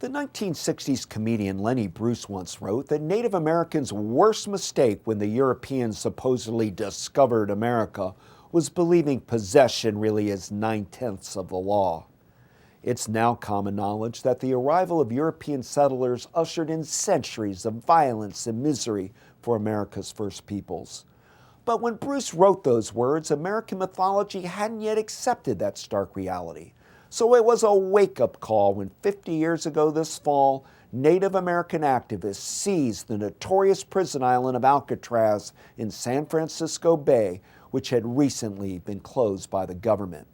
The 1960s comedian Lenny Bruce once wrote that Native Americans' worst mistake when the Europeans supposedly discovered America was believing possession really is 9/10 of the law. It's now common knowledge that the arrival of European settlers ushered in centuries of violence and misery for America's first peoples. But when Bruce wrote those words, American mythology hadn't yet accepted that stark reality. So it was a wake-up call when 50 years ago this fall, Native American activists seized the notorious prison island of Alcatraz in San Francisco Bay, which had recently been closed by the government.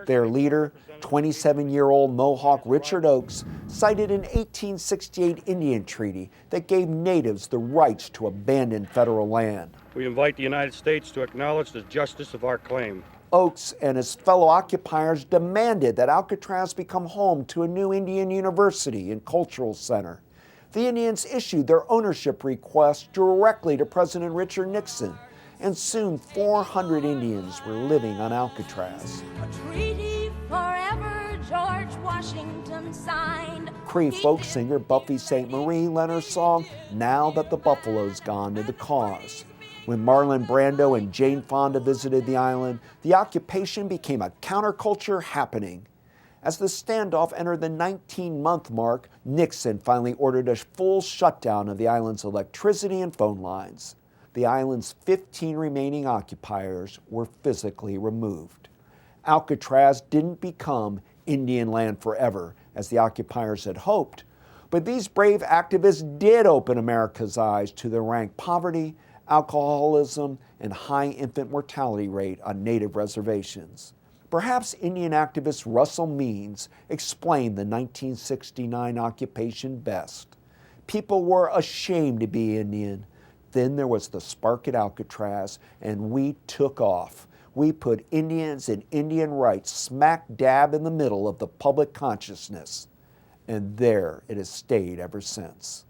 Their leader, 27-year-old Mohawk Richard Oakes, cited an 1868 Indian treaty that gave natives the rights to abandon federal land. We invite the United States to acknowledge the justice of our claim. Oakes and his fellow occupiers demanded that Alcatraz become home to a new Indian university and cultural center. The Indians issued their ownership request directly to President Richard Nixon, and soon 400 Indians were living on Alcatraz. A treaty forever George Washington signed. Cree folk singer Buffy St. Marie lent her song, "Now That the Buffalo's Gone," to the cause. When Marlon Brando and Jane Fonda visited the island, the occupation became a counterculture happening. As the standoff entered the 19-month mark, Nixon finally ordered a full shutdown of the island's electricity and phone lines. The island's 15 remaining occupiers were physically removed. Alcatraz didn't become Indian land forever, as the occupiers had hoped, but these brave activists did open America's eyes to the rank poverty, alcoholism, and high infant mortality rate on native reservations. Perhaps Indian activist Russell Means explained the 1969 occupation best. People were ashamed to be Indian. Then there was the spark at Alcatraz, and we took off. We put Indians and Indian rights smack dab in the middle of the public consciousness. And there it has stayed ever since.